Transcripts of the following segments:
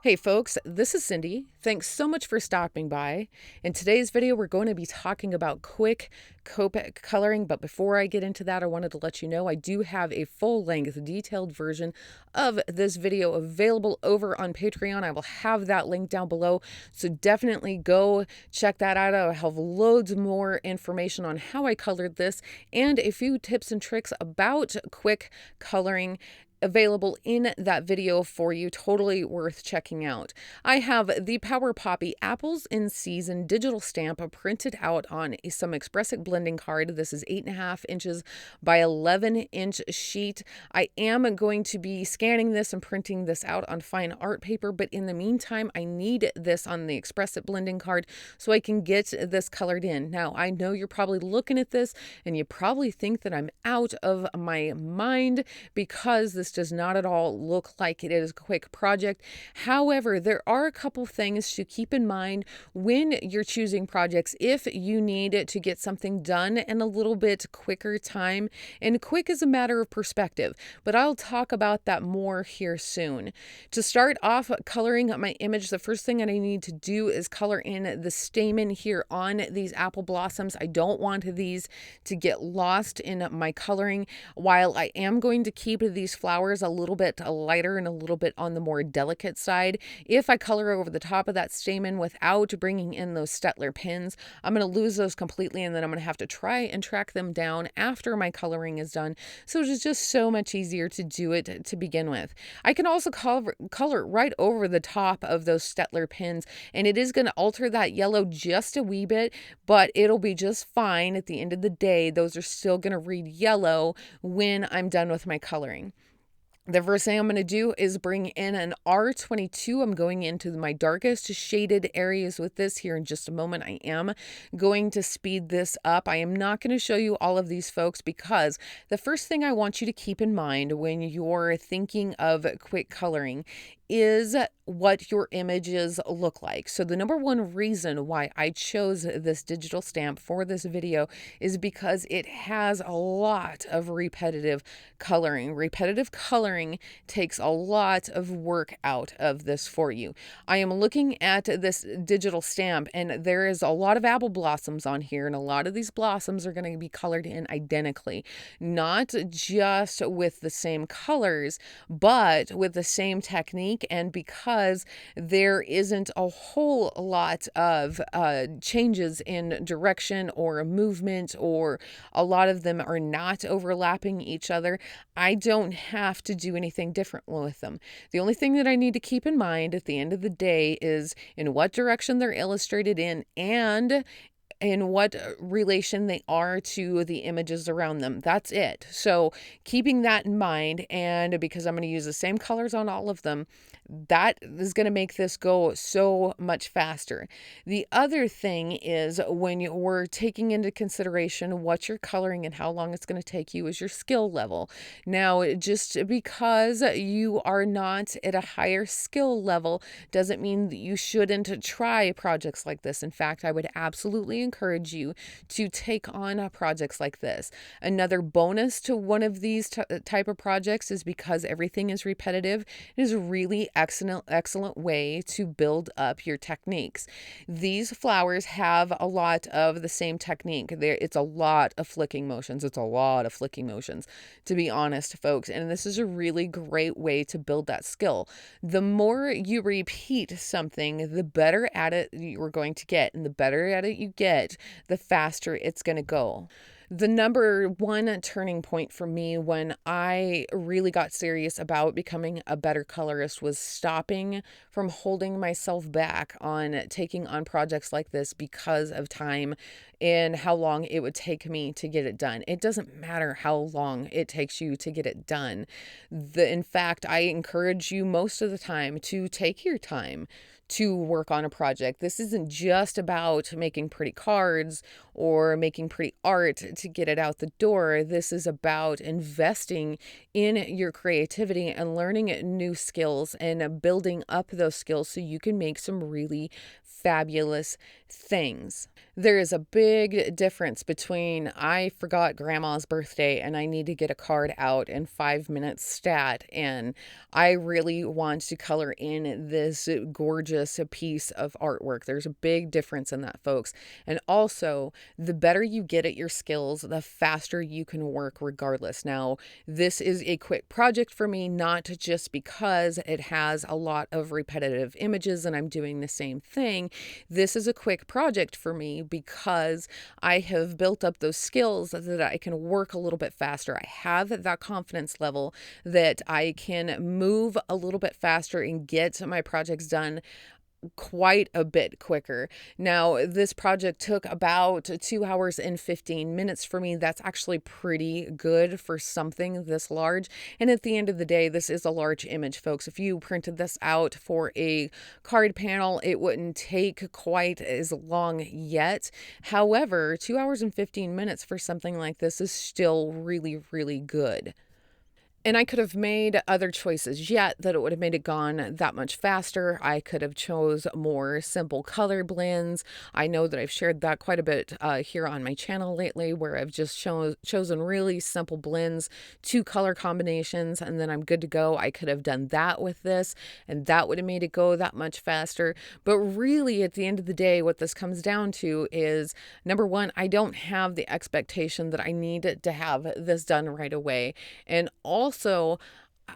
Hey folks, this is Cindy. Thanks so much for stopping by. In today's video, we're going to be talking about quick Copic coloring, but before I get into that, I wanted to let you know I do have a full-length detailed version of this video available over on Patreon. I will have that link down below, so definitely go check that out. I have loads more information on how I colored this and a few tips and tricks about quick coloring available in that video for you. Totally worth checking out. I have the Power Poppy Apples in Season digital stamp printed out on some Expressic blending card. This is 8.5 inches by 11-inch sheet. I am going to be scanning this and printing this out on fine art paper, but in the meantime, I need this on the Expressic blending card so I can get this colored in. Now, I know you're probably looking at this and you probably think that I'm out of my mind because this does not at all look like it is a quick project. However, there are a couple things to keep in mind when you're choosing projects if you need to get something done in a little bit quicker time. And quick is a matter of perspective, but I'll talk about that more here soon. To start off coloring my image, the first thing that I need to do is color in the stamen here on these apple blossoms. I don't want these to get lost in my coloring. While I am going to keep these flowers a little bit lighter and a little bit on the more delicate side, if I color over the top of that stamen without bringing in those Stettler pins, I'm going to lose those completely, and then I'm going to have to try and track them down after my coloring is done. So it's just so much easier to do it to begin with. I can also color right over the top of those Stettler pins, and it is going to alter that yellow just a wee bit, but it'll be just fine. At the end of the day, those are still going to read yellow when I'm done with my coloring. The first thing I'm going to do is bring in an R22. I'm going into my darkest shaded areas with this here in just a moment. I am going to speed this up. I am not going to show you all of these, folks, because the first thing I want you to keep in mind when you're thinking of quick coloring is what your images look like. So the number one reason why I chose this digital stamp for this video is because it has a lot of repetitive coloring. Repetitive coloring takes a lot of work out of this for you. I am looking at this digital stamp, and there is a lot of apple blossoms on here, and a lot of these blossoms are going to be colored in identically, not just with the same colors, but with the same technique. And because there isn't a whole lot of changes in direction or movement, or a lot of them are not overlapping each other, I don't have to do anything different with them. The only thing that I need to keep in mind at the end of the day is in what direction they're illustrated in and in what relation they are to the images around them. That's it. So keeping that in mind, and because I'm going to use the same colors on all of them, that is going to make this go so much faster. The other thing is when we're taking into consideration what you're coloring and how long it's going to take you is your skill level. Now, just because you are not at a higher skill level doesn't mean that you shouldn't try projects like this. In fact, I would absolutely encourage you to take on projects like this. Another bonus to one of these type of projects is because everything is repetitive, it is a really excellent way to build up your techniques. These flowers have a lot of the same technique. It's a lot of flicking motions. It's a lot of flicking motions, to be honest, folks. And this is a really great way to build that skill. The more you repeat something, the better at it you're going to get. And the better at it you get, the faster it's going to go. The number one turning point for me when I really got serious about becoming a better colorist was stopping from holding myself back on taking on projects like this because of time and how long it would take me to get it done. It doesn't matter how long it takes you to get it done. In fact, I encourage you most of the time to take your time to work on a project. This isn't just about making pretty cards or making pretty art to get it out the door. This is about investing in your creativity and learning new skills and building up those skills so you can make some really fabulous things. There is a big difference between I forgot grandma's birthday and I need to get a card out in 5 minutes stat, and I really want to color in this gorgeous piece of artwork. There's a big difference in that, folks. And also, the better you get at your skills, the faster you can work regardless. Now, this is a quick project for me, not just because it has a lot of repetitive images and I'm doing the same thing. This is a quick project for me because I have built up those skills that I can work a little bit faster. I have that confidence level that I can move a little bit faster and get my projects done quite a bit quicker. Now, this project took about 2 hours and 15 minutes for me. That's actually pretty good for something this large. And at the end of the day, this is a large image, folks. If you printed this out for a card panel, it wouldn't take quite as long yet. However, 2 hours and 15 minutes for something like this is still really, really good. And I could have made other choices yet that it would have made it gone that much faster. I could have chose more simple color blends. I know that I've shared that quite a bit here on my channel lately, where I've just chosen really simple blends, 2 color combinations, and then I'm good to go. I could have done that with this, and that would have made it go that much faster. But really, at the end of the day, what this comes down to is, number one, I don't have the expectation that I need to have this done right away. And also,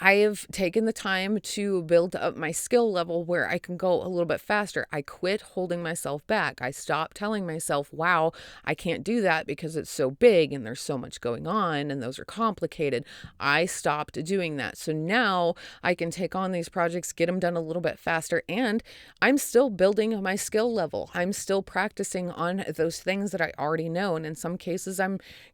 I have taken the time to build up my skill level where I can go a little bit faster. I quit holding myself back. I stopped telling myself, wow, I can't do that because it's so big and there's so much going on and those are complicated. I stopped doing that. So now I can take on these projects, get them done a little bit faster, and I'm still building my skill level. I'm still practicing on those things that I already know. And in some cases,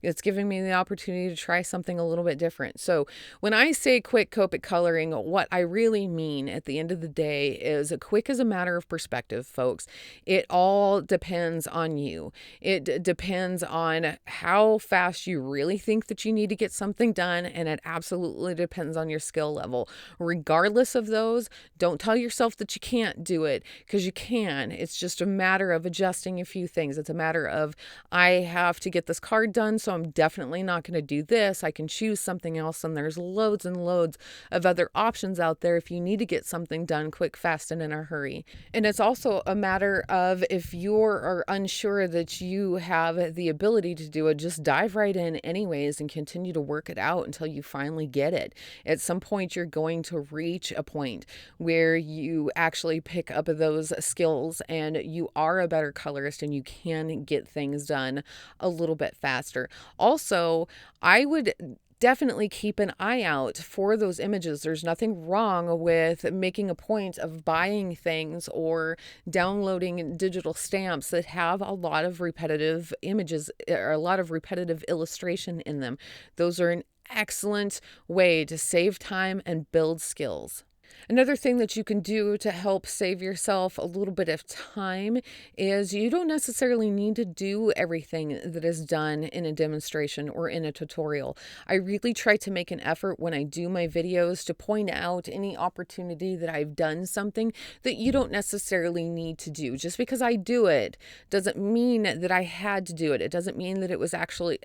it's giving me the opportunity to try something a little bit different. So when I say quick Copic coloring, what I really mean at the end of the day is quick is a matter of perspective, folks. It all depends on you. It depends on how fast you really think that you need to get something done, and it absolutely depends on your skill level. Regardless of those, don't tell yourself that you can't do it, because you can. It's just a matter of adjusting a few things. It's a matter of, I have to get this card done, so I'm definitely not going to do this. I can choose something else, and there's loads and loads of other options out there if you need to get something done quick, fast, and in a hurry. And it's also a matter of, if you're unsure that you have the ability to do it, just dive right in anyways and continue to work it out until you finally get it. At some point, you're going to reach a point where you actually pick up those skills and you are a better colorist and you can get things done a little bit faster. Also, I would definitely keep an eye out for those images. There's nothing wrong with making a point of buying things or downloading digital stamps that have a lot of repetitive images or a lot of repetitive illustration in them. Those are an excellent way to save time and build skills. Another thing that you can do to help save yourself a little bit of time is you don't necessarily need to do everything that is done in a demonstration or in a tutorial. I really try to make an effort when I do my videos to point out any opportunity that I've done something that you don't necessarily need to do. Just because I do it doesn't mean that I had to do it. It doesn't mean that it was actually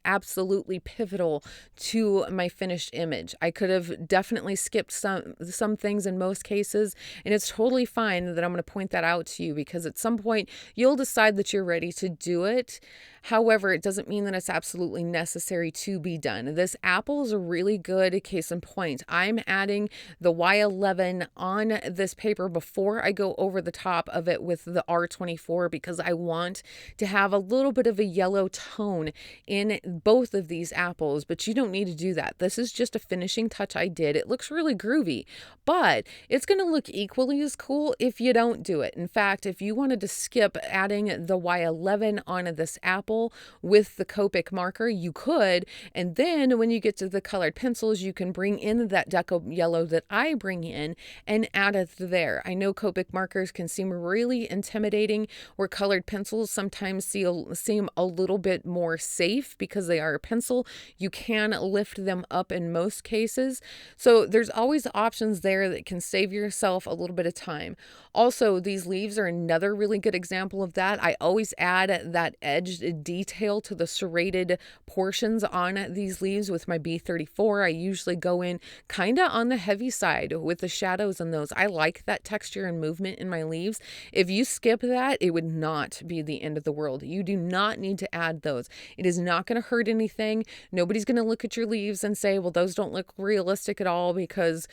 absolutely pivotal to my finished image. I could have definitely skipped some things in most cases, and it's totally fine that I'm going to point that out to you, because at some point you'll decide that you're ready to do it. However, it doesn't mean that it's absolutely necessary to be done. This apple is a really good case in point. I'm adding the Y11 on this paper before I go over the top of it with the R24, because I want to have a little bit of a yellow tone in both of these apples, but you don't need to do that. This is just a finishing touch I did. It looks really groovy, but it's going to look equally as cool if you don't do it. In fact, if you wanted to skip adding the Y11 onto this apple with the Copic marker, you could, and then when you get to the colored pencils, you can bring in that deco yellow that I bring in and add it there. I know Copic markers can seem really intimidating, where colored pencils sometimes seem a little bit more safe because because they are a pencil, you can lift them up in most cases. So there's always options there that can save yourself a little bit of time. Also, these leaves are another really good example of that. I always add that edged detail to the serrated portions on these leaves with my B34. I usually go in kind of on the heavy side with the shadows in those. I like that texture and movement in my leaves. If you skip that, it would not be the end of the world. You do not need to add those. It is not going to hurt anything. Nobody's going to look at your leaves and say, well, those don't look realistic at all, because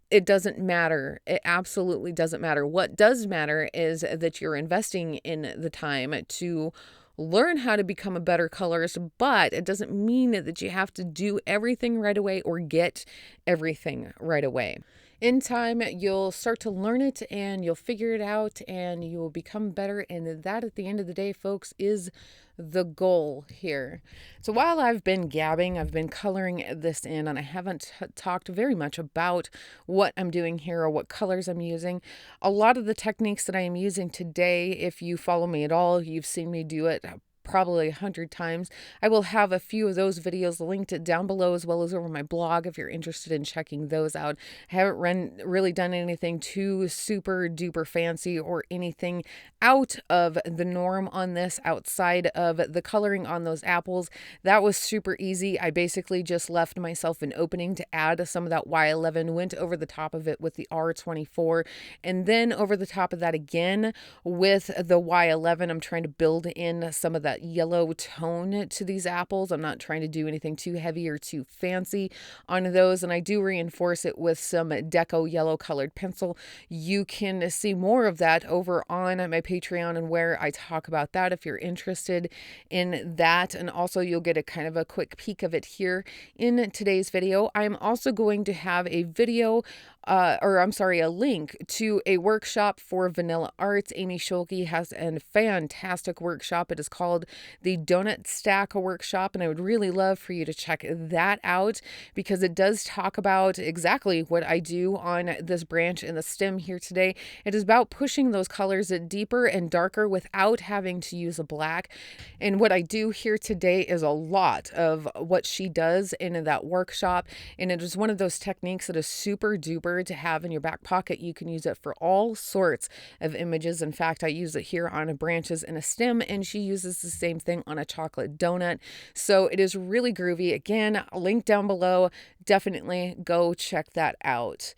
it doesn't matter. It absolutely doesn't matter. What does matter is that you're investing in the time to learn how to become a better colorist, but it doesn't mean that you have to do everything right away or get everything right away. In time, you'll start to learn it and you'll figure it out and you will become better. And that, at the end of the day, folks, is the goal here. So while I've been gabbing, I've been coloring this in, and I haven't talked very much about what I'm doing here or what colors I'm using. A lot of the techniques that I am using today, if you follow me at all, you've seen me do it probably 100 times. I will have a few of those videos linked down below, as well as over my blog if you're interested in checking those out. I haven't really done anything too super duper fancy or anything out of the norm on this outside of the coloring on those apples. That was super easy. I basically just left myself an opening to add some of that Y11, went over the top of it with the R24, and then over the top of that again with the Y11. I'm trying to build in some of that yellow tone to these apples. I'm not trying to do anything too heavy or too fancy on those, and I do reinforce it with some Deco yellow colored pencil. You can see more of that over on my Patreon and where I talk about that if you're interested in that, and also you'll get a kind of a quick peek of it here in today's video. I'm also going to have a video a link to a workshop for Vanilla Arts. Amy Schulke has a fantastic workshop. It is called the Doughnut Stack Workshop, and I would really love for you to check that out, because it does talk about exactly what I do on this branch and the stem here today. It is about pushing those colors deeper and darker without having to use a black. And what I do here today is a lot of what she does in that workshop, and it is one of those techniques that is super duper to have in your back pocket. You can use it for all sorts of images. In fact, I use it here on a branches and a stem, and she uses the same thing on a chocolate donut. So it is really groovy. Again, link down below. Definitely go check that out.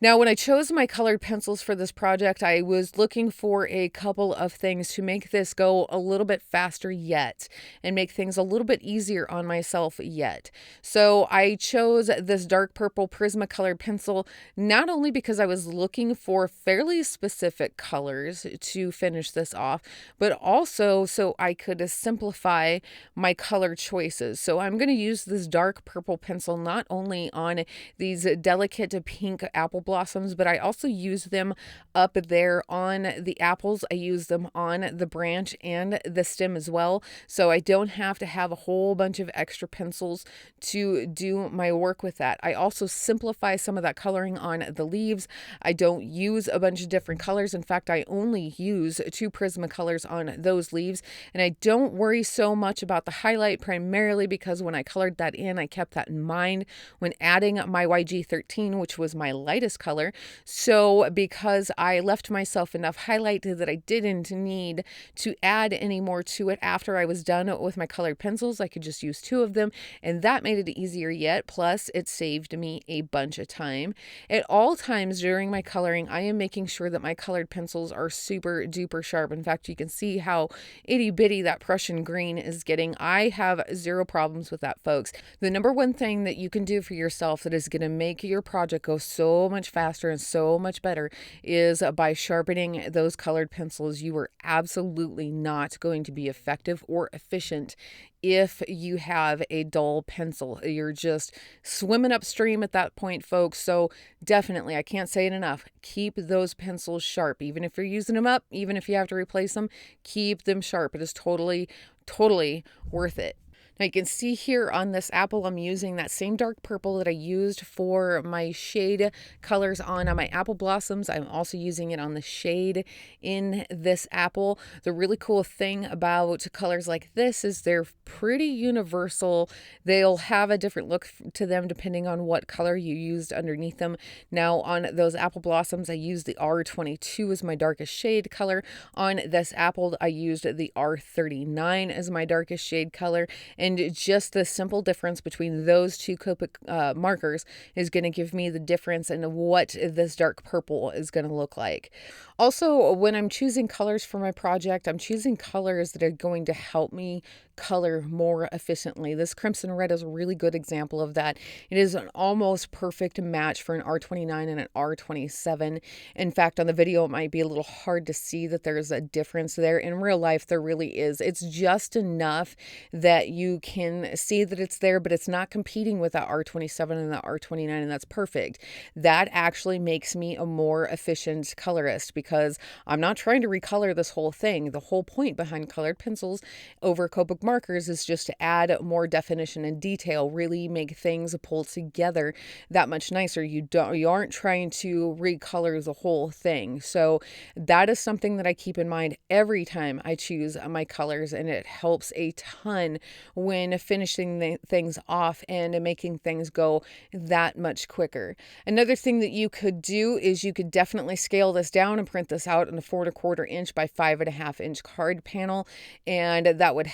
Now, when I chose my colored pencils for this project, I was looking for a couple of things to make this go a little bit faster yet and make things a little bit easier on myself yet. So I chose this dark purple Prismacolor pencil, not only because I was looking for fairly specific colors to finish this off, but also so I could simplify my color choices. So I'm going to use this dark purple pencil not only on these delicate pink apple blossoms, but I also use them up there on the apples. I use them on the branch and the stem as well, so I don't have to have a whole bunch of extra pencils to do my work with that. I also simplify some of that coloring on the leaves. I don't use a bunch of different colors. In fact, I only use 2 Prismacolors on those leaves, and I don't worry so much about the highlight, primarily because when I colored that in, I kept that in mind when adding my YG13, which was my lightest color. So because I left myself enough highlight that I didn't need to add any more to it after I was done with my colored pencils, I could just use 2 of them, and that made it easier yet. Plus, it saved me a bunch of time. At all times during my coloring, I am making sure that my colored pencils are super duper sharp. In fact, you can see how itty bitty that Prussian green is getting. I have 0 problems with that, folks. The number one thing that you can do for yourself that is going to make your project go so much faster and so much better is by sharpening those colored pencils. You are absolutely not going to be effective or efficient if you have a dull pencil. You're just swimming upstream at that point, folks. So definitely, I can't say it enough, keep those pencils sharp. Even if you're using them up, even if you have to replace them, keep them sharp. It is totally worth it. Now you can see here on this apple, I'm using that same dark purple that I used for my shade colors on my apple blossoms. I'm also using it on the shade in this apple. The really cool thing about colors like this is they're pretty universal. They'll have a different look to them depending on what color you used underneath them. Now on those apple blossoms, I used the R22 as my darkest shade color. On this apple, I used the R39 as my darkest shade color. And just the simple difference between those two Copic markers is going to give me the difference in what this dark purple is going to look like. Also, when I'm choosing colors for my project, I'm choosing colors that are going to help me color more efficiently. This crimson red is a really good example of that. It is an almost perfect match for an R29 and an R27. In fact, on the video, it might be a little hard to see that there's a difference there. In real life, there really is. It's just enough that you can see that it's there, but it's not competing with that R27 and that R29, and that's perfect. That actually makes me a more efficient colorist because I'm not trying to recolor this whole thing. The whole point behind colored pencils over Copic markers is just to add more definition and detail, really make things pull together that much nicer. You aren't trying to recolor the whole thing. So that is something that I keep in mind every time I choose my colors, and it helps a ton when finishing things off and making things go that much quicker. Another thing that you could do is you could definitely scale this down and print this out in a 4¼ inch by 5½ inch card panel, and that would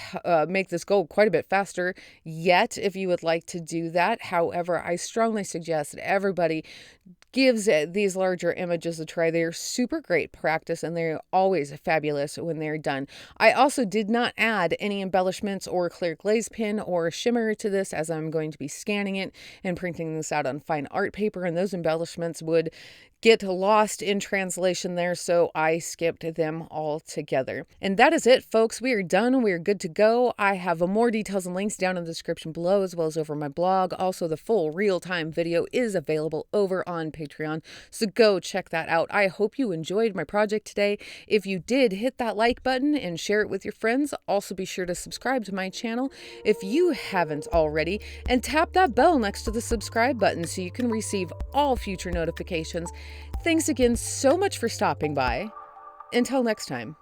make this go quite a bit faster. Yet, if you would like to do that, however, I strongly suggest that everybody gives these larger images a try. They are super great practice, and they're always fabulous when they're done. I also did not add any embellishments or clear glaze pen or shimmer to this, as I'm going to be scanning it and printing this out on fine art paper, and those embellishments would get lost in translation there, so I skipped them all together. And that is it, folks. We are done. We are good to go. I have more details and links down in the description below, as well as over my blog. Also, the full real-time video is available over on Patreon, so go check that out. I hope you enjoyed my project today. If you did, hit that like button and share it with your friends. Also, be sure to subscribe to my channel if you haven't already, and tap that bell next to the subscribe button so you can receive all future notifications. Thanks again so much for stopping by. Until next time.